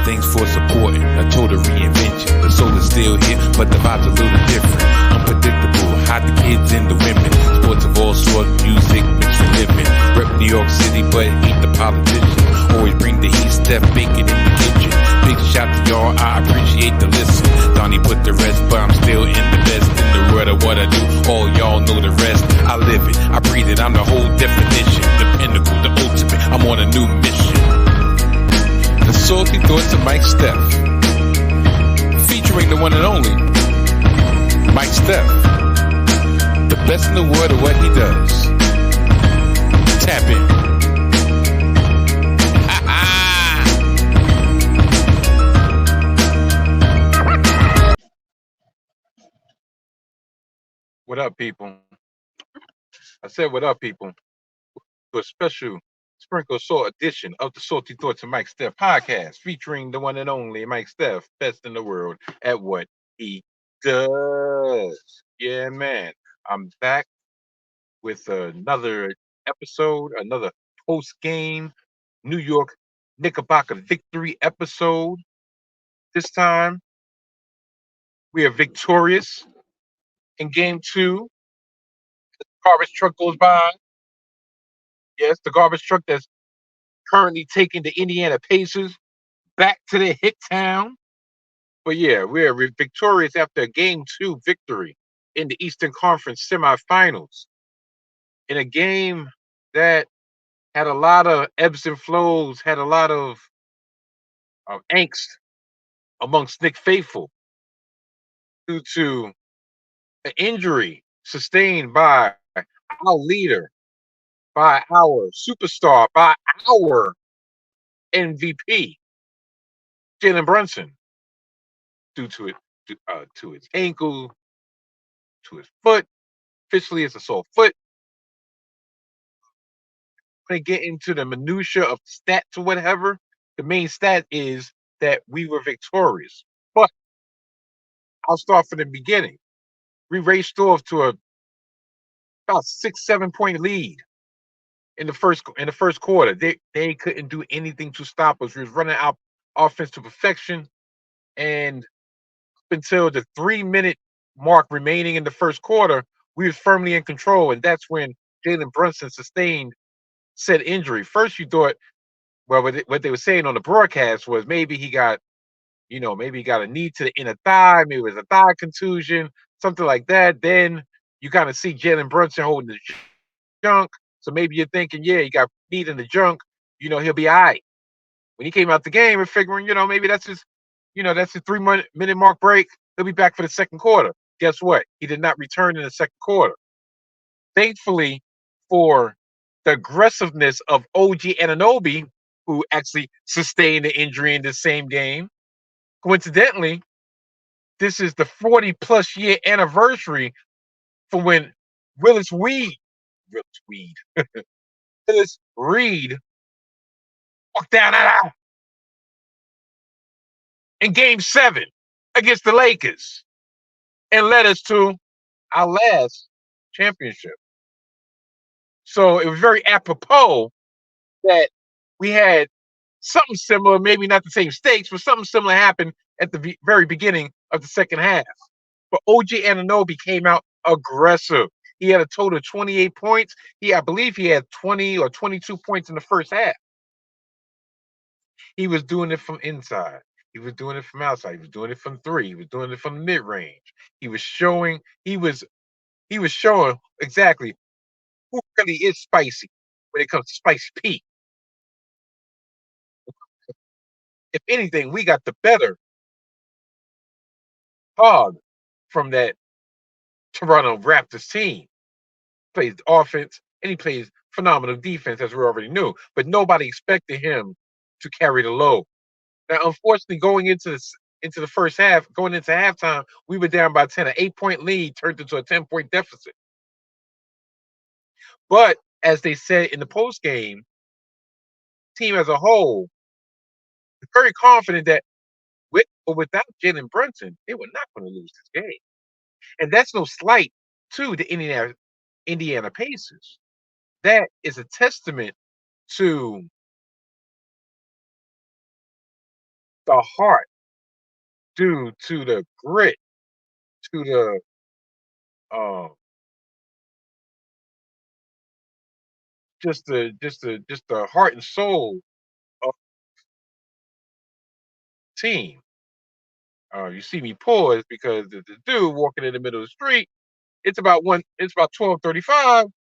Thanks for supporting a total reinvention. The soul is still here, but the vibe's a little different. Unpredictable, hide the kids and the women. Sports of all sorts, music, mixed with living. Rep New York City, but hate the politicians. Always bring the heat, Steph baking in the kitchen. Big shout to y'all, I appreciate the listen. Donte put the rest, but I'm still in the best in the world of what I do. All y'all know the rest. I live it, I breathe it, I'm the whole definition. The pinnacle, the ultimate, I'm on a new mission. The Salty Thoughts of Mike Steph, featuring the one and only Mike Steph, the best in the world of what he does. Tap in. What up, people? I said what up, people, to a special Sprinkle Salt edition of the Salty Thoughts of Mike Steph podcast, featuring the one and only Mike Steph, best in the world at what he does. Yeah, man. I'm back with another episode, another post-game New York Knickerbocker victory episode. This time, we are victorious in game 2. The garbage truck goes by. Yes, the garbage truck that's currently taking the Indiana Pacers back to their hit town. But yeah, we're victorious after a game 2 victory in the Eastern Conference semifinals. In a game that had a lot of ebbs and flows, had a lot of angst amongst Knick faithful due to an injury sustained by our leader, by our superstar, by our MVP, Jalen Brunson, due to his ankle, to his foot. Officially, it's a sore foot. When I get into the minutia of stats or whatever, the main stat is that we were victorious. But I'll start from the beginning. We raced off to about 6-7 point lead in the first quarter. They couldn't do anything to stop us. We was running out offense to perfection, and up until the 3-minute mark remaining in the first quarter, we was firmly in control, and that's when Jalen Brunson sustained said injury. First, you thought, well, what they were saying on the broadcast was maybe he got a knee to the inner thigh, maybe it was a thigh contusion, something like that. Then you kind of see Jalen Brunson holding the junk, so maybe you're thinking, yeah, he got knee in the junk, he'll be all right. When he came out the game, we're figuring, maybe that's his 3-minute mark break. He'll be back for the second quarter. Guess what? He did not return in the second quarter. Thankfully, for the aggressiveness of OG ANUNOBY, who actually sustained the injury in the same game. Coincidentally, this is the 40-plus year anniversary for when Willis Reed walked down that aisle in Game 7 against the Lakers and led us to our last championship. So it was very apropos that we had something similar, maybe not the same stakes, but something similar happened at the very beginning of the second half. But OG ANUNOBY came out aggressive. He had a total of 28 points. I believe he had 20 or 22 points in the first half. He was doing it from inside. He was doing it from outside. He was doing it from 3. He was doing it from mid-range. He was showing exactly who really is spicy when it comes to Spicy Pete. If anything, we got the better hog from that Toronto Raptors team. He plays offense and he plays phenomenal defense, as we already knew. But nobody expected him to carry the load. Now, unfortunately, going into the first half, going into halftime, we were down by 10. An 8-point lead turned into a 10-point deficit. But as they said in the post game, team as a whole, very confident that with or without Jalen Brunson, they were not going to lose this game. And that's no slight to the Indiana Pacers. That is a testament to the heart, due to the grit, to the uh, just the heart and soul of the team. You see me pause because the dude walking in the middle of the street. It's about 12:35. I'm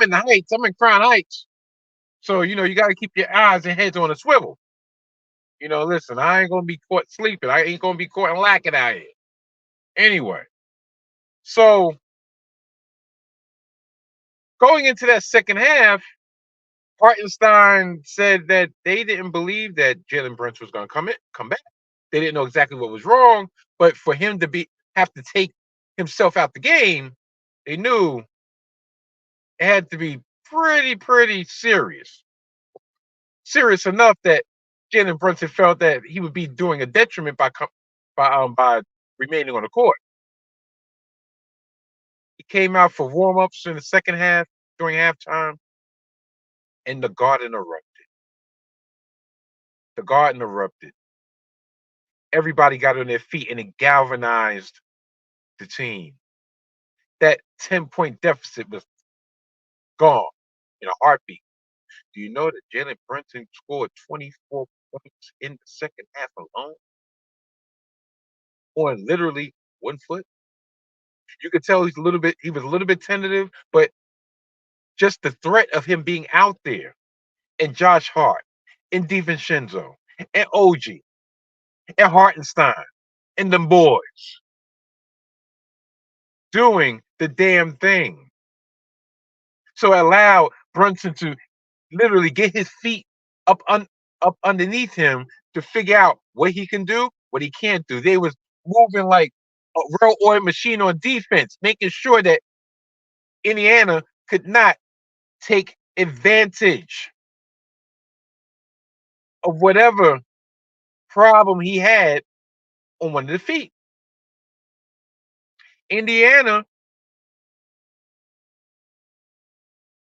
in the Heights. I'm in Crown Heights. So you got to keep your eyes and heads on a swivel. Listen, I ain't gonna be caught sleeping. I ain't gonna be caught lacking out here. Anyway, so going into that second half, Hartenstein said that they didn't believe that Jalen Brunson was gonna come back. They didn't know exactly what was wrong, but for him to have to take himself out the game, they knew it had to be pretty serious. Serious enough that Jalen Brunson felt that he would be doing a detriment by remaining on the court. He came out for warm-ups in the second half during halftime, and the garden erupted. The garden erupted. Everybody got on their feet, and it galvanized the team. That 10-point deficit was gone in a heartbeat. Do you know that Jalen Brunson scored 24 points in the second half alone on literally 1 foot? You could tell he was a little bit tentative, but just the threat of him being out there, and Josh Hart and DiVincenzo and OG and Hartenstein and them boys doing the damn thing. So it allowed Brunson to literally get his feet up underneath him to figure out what he can do, what he can't do. They was moving like a well-oiled machine on defense, making sure that Indiana could not take advantage of whatever problem he had on one of the feet. Indiana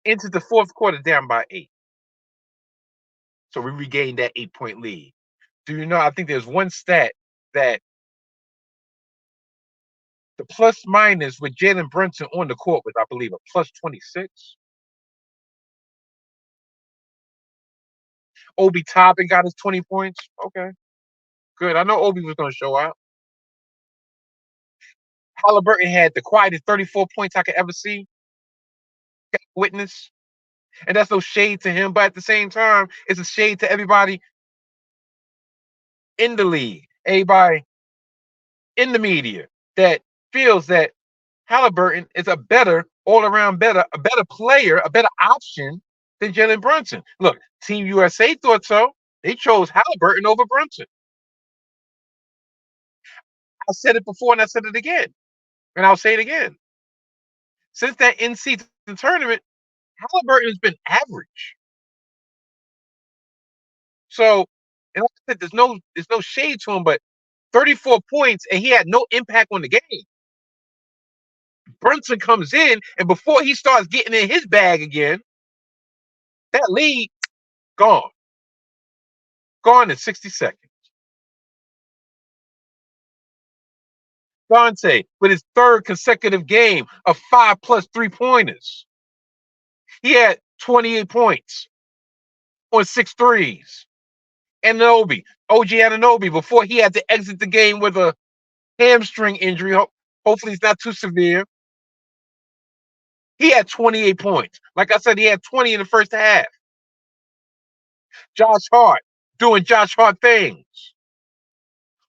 entered the fourth quarter down by 8. So we regained that 8-point lead. Do you know? I think there's one stat that the plus minus with Jalen Brunson on the court was, I believe, a plus 26. Obi Toppin got his 20 points. Okay, good. I know Obi was going to show out. Halliburton had the quietest 34 points I could ever see, witness. And that's no shade to him, but at the same time, it's a shade to everybody in the league, everybody in the media that feels that Halliburton is a better, all-around a better player, a better option than Jalen Brunson. Look, Team USA thought so. They chose Halliburton over Brunson. I said it before and I said it again. And I'll say it again. Since that in-season tournament, Halliburton has been average. So, and like I said, there's no shade to him, but 34 points and he had no impact on the game. Brunson comes in, and before he starts getting in his bag again, that lead gone. Gone in 60 seconds. Donte with his third consecutive game of 5+ 3-pointers. He had 28 points on 6 threes. ANUNOBY, OG ANUNOBY, before he had to exit the game with a hamstring injury. Hopefully it's not too severe. He had 28 points. Like I said, he had 20 in the first half. Josh Hart doing Josh Hart things.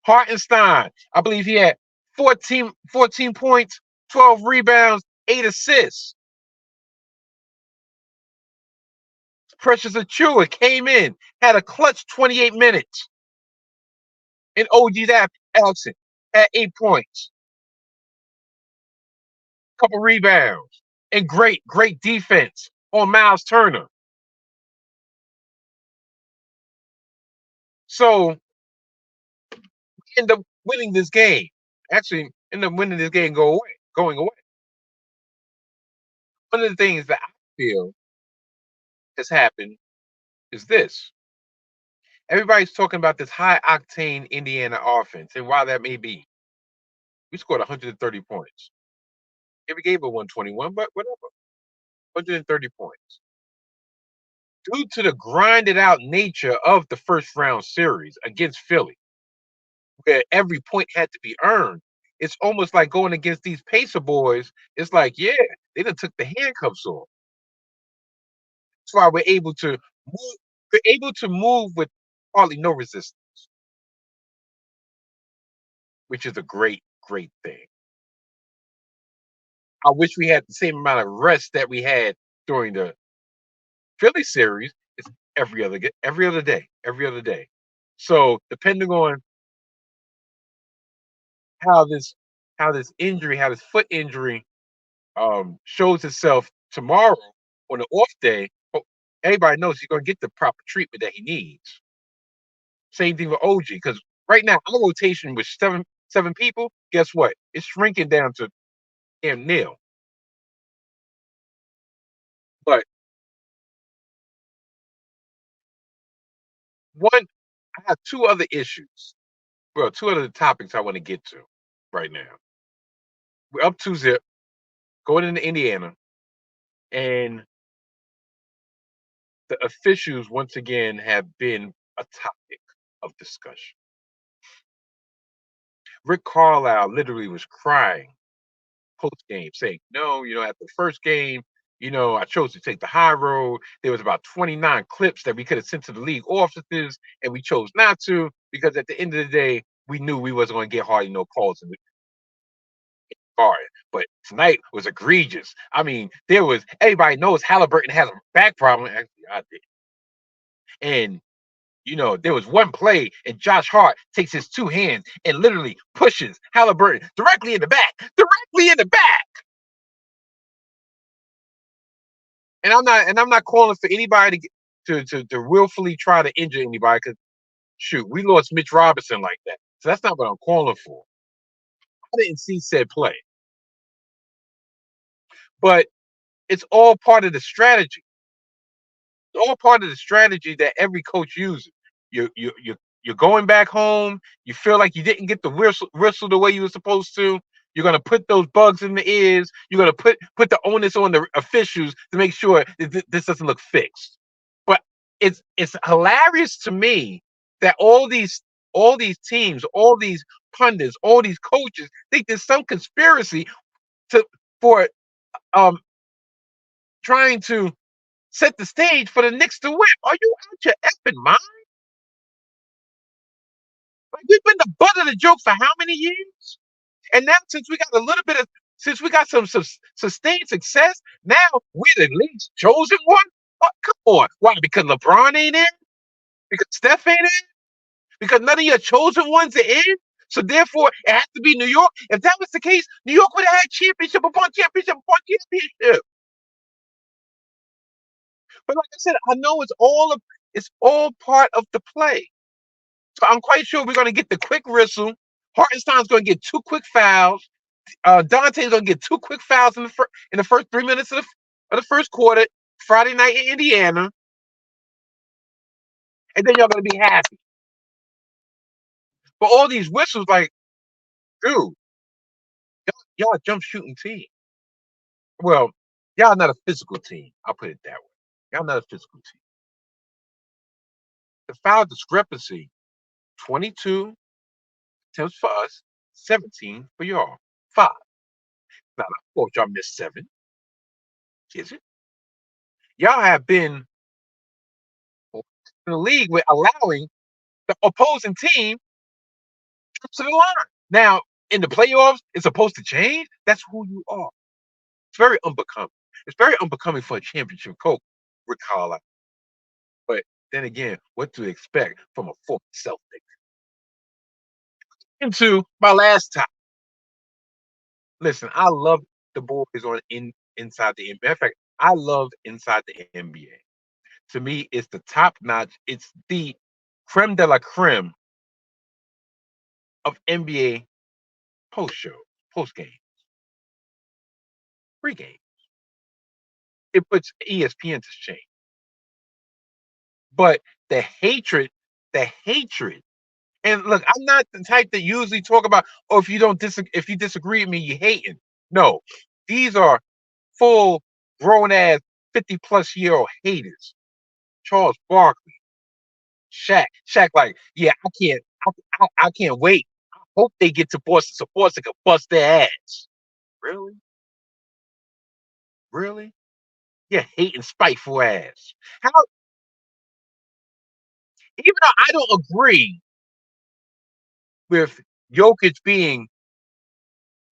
Hartenstein, I believe he had 14 points, 12 rebounds, 8 assists. Precious Achiuwa came in, had a clutch 28 minutes. And OG's absent at 8 points, couple rebounds, and great defense on Miles Turner. So we end up winning this game. Actually, end up winning this game going away. One of the things that I feel has happened is this. Everybody's talking about this high octane Indiana offense, and while that may be, we scored 130 points. Yeah, we gave it 121, but whatever. 130 points. Due to the grinded out nature of the first round series against Philly, where every point had to be earned, it's almost like going against these Pacer boys. It's like, yeah, they done took the handcuffs off. That's why we're able to move with hardly no resistance, which is a great, great thing. I wish we had the same amount of rest that we had during the Philly series. It's every other day. So depending on how this how this foot injury shows itself tomorrow on the off day, everybody knows he's gonna get the proper treatment that he needs. Same thing with OG, because right now our rotation with seven people, guess what? It's shrinking down to damn nil. But one, I have two other issues. Well, two other topics I want to get to right now. We're up 2-0, going into Indiana, and the officials once again have been a topic of discussion. Rick Carlisle literally was crying post game, saying, "No, at the first game, I chose to take the high road. There was about 29 clips that we could have sent to the league offices, and we chose not to because at the end of the day, we knew we wasn't going to get hardly no calls in the guard. But tonight was egregious. I mean, everybody knows Halliburton has a back problem. Actually, I did, and." There was one play, and Josh Hart takes his two hands and literally pushes Halliburton directly in the back. And I'm not calling for anybody to willfully try to injure anybody, because shoot, we lost Mitch Robinson like that. So that's not what I'm calling for. I didn't see said play, but it's all part of the strategy. It's all part of the strategy that every coach uses. You're going back home. You feel like you didn't get the whistle the way you were supposed to. You're gonna put those bugs in the ears. You're gonna put the onus on the officials to make sure that this doesn't look fixed. But it's hilarious to me that all these teams, all these pundits, all these coaches think there's some conspiracy to for um trying to set the stage for the Knicks to win. Are you out your effing mind? Like, we've been the butt of the joke for how many years? And now, since we got some sustained success, now we're the league's chosen one. Oh, come on. Why? Because LeBron ain't in? Because Steph ain't in? Because none of your chosen ones are in? So therefore, it has to be New York. If that was the case, New York would have had championship upon championship upon championship. But like I said, I know it's all part of the play. So I'm quite sure we're going to get the quick whistle. Hartenstein's going to get two quick fouls. Donte's going to get two quick fouls in the first 3 minutes of the first quarter, Friday night in Indiana. And then y'all going to be happy. But all these whistles, like, dude, y'all a jump shooting team. Well, y'all not a physical team. I'll put it that way. Y'all not a physical team. The foul discrepancy, 22 attempts for us, 17 for y'all. 5. Now, of course, y'all missed 7. Is it? Y'all have been in the league with allowing the opposing team to the line. Now, in the playoffs, it's supposed to change. That's who you are. It's very unbecoming. It's very unbecoming for a championship coach, Rick Carlisle. But then again, what to expect from a former Celtic? Into my last time. Listen, I love the boys inside the NBA. In fact, I love inside the NBA. To me, it's the top notch. It's the creme de la creme of NBA post show, post game, pre-game. It puts ESPN to shame. But the hatred the hatred. And look, I'm not the type that usually talk about, oh, if you disagree with me, you hating. No, these are full grown ass 50-plus-year-old haters. Charles Barkley, Shaq, like, yeah, I can't wait. I hope they get to Boston so Boston can bust their ass. Really? Really? Yeah, hating spiteful ass. How even though I don't agree with Jokic being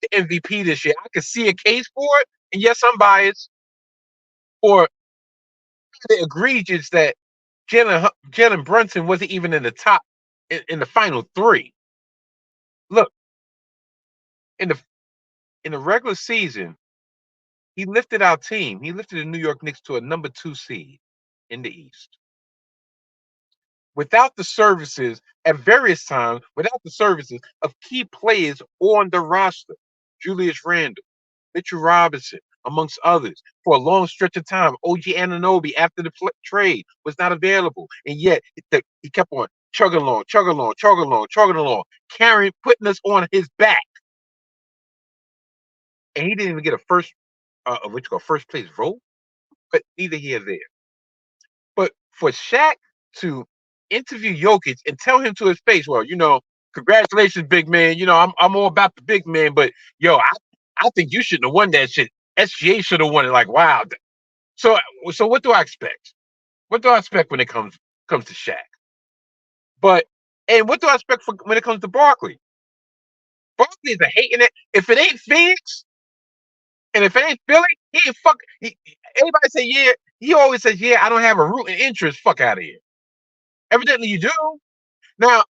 the MVP this year, I can see a case for it. And yes, I'm biased for the egregious that Jalen Brunson wasn't even in the top in the final three. Look, in the regular season, he lifted our team. He lifted the New York Knicks to a number 2 seed in the East. Without the services at various times, without the services of key players on the roster, Julius Randle, Mitchell Robinson, amongst others, for a long stretch of time. OG ANUNOBY, after the trade, was not available. And yet, he kept on chugging along, carrying, putting us on his back. And he didn't even get a first place vote, but neither here nor there. But for Shaq to interview Jokic and tell him to his face, well, congratulations, big man. I'm all about the big man, but yo, I think you shouldn't have won that shit. SGA should have won it. Like, wow. So what do I expect? What do I expect when it comes to Shaq? And what do I expect when it comes to Barkley? Barkley is a hating it. If it ain't Phoenix and if it ain't Philly, he ain't fuck. Everybody say yeah. He always says yeah. I don't have a root and interest. Fuck out of here. Evidently you do. Now,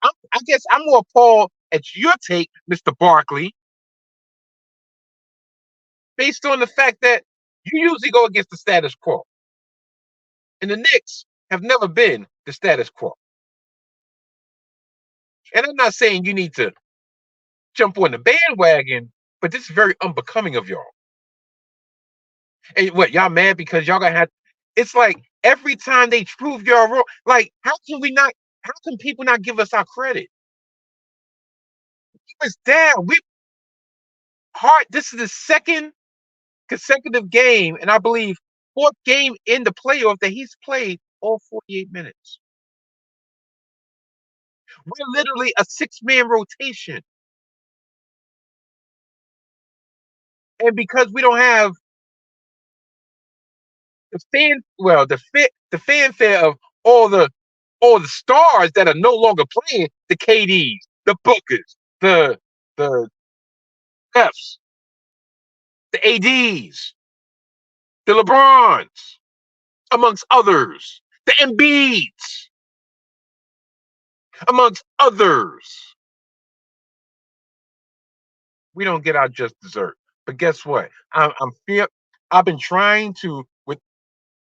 I guess I'm more appalled at your take, Mr. Barkley, based on the fact that you usually go against the status quo. And the Knicks have never been the status quo. And I'm not saying you need to jump on the bandwagon, but this is very unbecoming of y'all. And what, y'all mad because y'all gonna have it's like every time they prove y'all wrong, like how can people not give us our credit? He was down. This is the second consecutive game, and I believe fourth game in the playoff that he's played all 48 minutes. We're literally a 6-man rotation. And because we don't have the fanfare of all the stars that are no longer playing, the KDs, the Bookers, the Stephs, the ADs, the LeBrons, amongst others, the Embiids, amongst others. We don't get our just dessert. But guess what? I've been trying to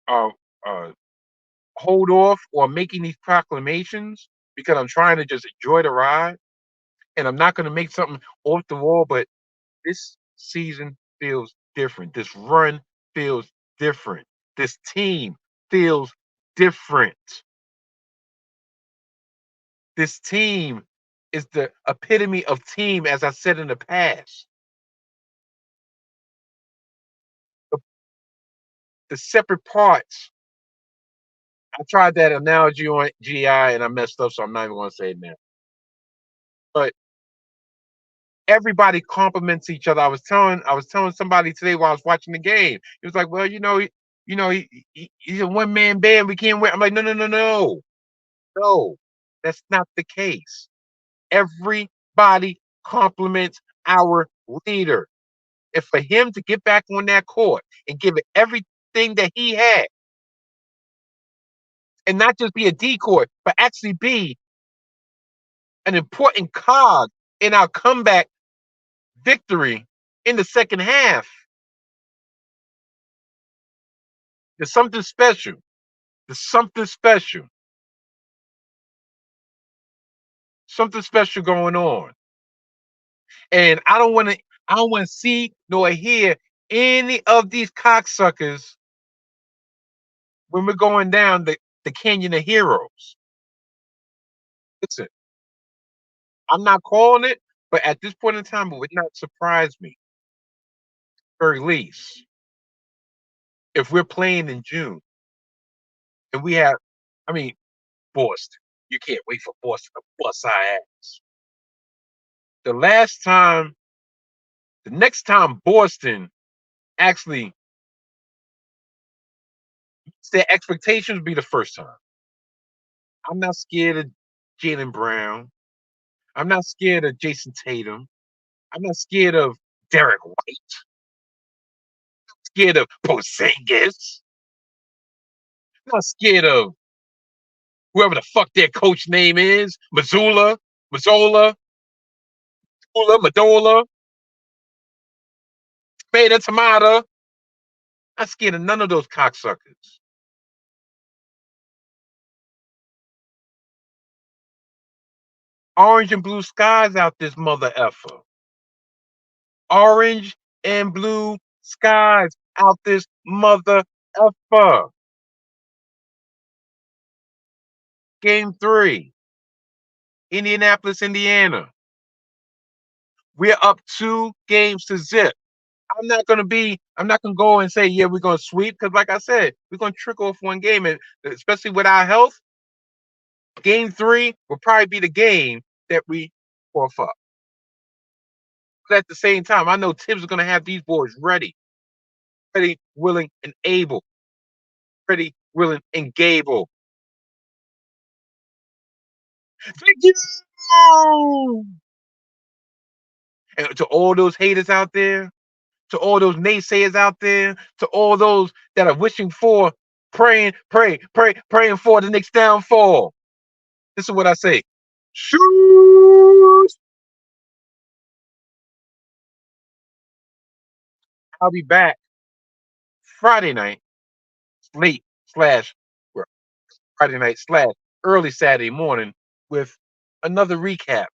uh, uh, hold off on making these proclamations because I'm trying to just enjoy the ride, and I'm not going to make something off the wall. But this season feels different. This run feels different. This team feels different. This team is the epitome of team, as I said in the past. The, the separate parts. I tried that analogy on GI and I messed up, so I'm not even going to say it now. But everybody compliments each other. I was telling somebody today while I was watching the game. He was like, "Well, he's a one-man band. We can't win." I'm like, no, that's not the case. Everybody compliments our leader. And for him to get back on that court and give it everything that he had, and not just be a decoy, but actually be an important cog in our comeback victory in the second half. There's something special. There's something special. Something special going on. And I don't want to see nor hear any of these cocksuckers when we're going down the Canyon of Heroes. Listen, I'm not calling it, but at this point in time, it would not surprise me, very least, if we're playing in June and we have, I mean, Boston. You can't wait for Boston to bust our ass. The last time, the next time Boston actually meets their expectations would be the first time. I'm not scared of Jalen Brown. I'm not scared of Jason Tatum. I'm not scared of Derek White. Scared of Porzingis. I'm not scared of whoever the fuck their coach name is. Mazzola, Madola, Tomato, Tomato. Not scared of none of those cocksuckers. Orange and blue skies out this mother effer. Orange and blue skies out this mother effer. Game 3, Indianapolis, Indiana. We're up 2-0. I'm not gonna go and say, yeah, we're gonna sweep, because like I said, we're gonna trickle off one game, and especially with our health, game 3 will probably be the game that we off up. But at the same time, I know Tibbs is gonna have these boys ready, willing, and able. Ready, willing, and Gable. Thank you. And to all those haters out there, to all those naysayers out there, to all those that are wishing for, praying for the Knicks downfall. This is what I say. Shoot! I'll be back Friday night, late slash Friday night slash early Saturday morning with another recap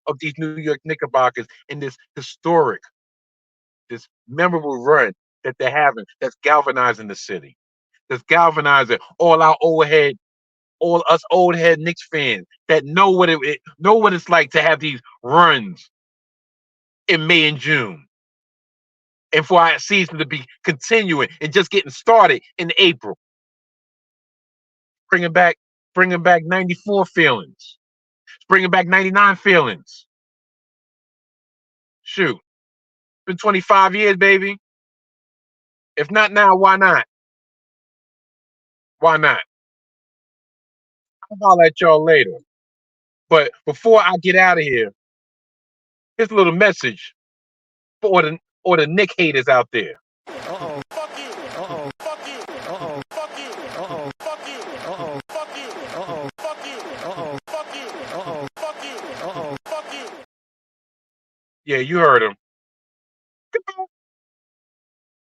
of these New York Knickerbockers in this historic, this memorable run that they're having that's galvanizing the city. That's galvanizing all us old head Knicks fans that know what it's like to have these runs in May and June, and for our season to be continuing and just getting started in April, bringing back '94 feelings, bringing back '99 feelings. Shoot, it's been 25 years, baby. If not now, why not? Why not? I'll holler at y'all later. But before I get out of here, here's a little message for the Nick haters out there. Uh-oh. Fuck you. Uh-oh. Fuck you. Uh-oh. Fuck you. Uh-oh. Fuck you. Uh-oh. Fuck you. Uh-oh. Fuck you. Uh-oh. Fuck you. Uh-oh. Fuck you. Uh-oh. Fuck you. Yeah, you heard him. Goodbye.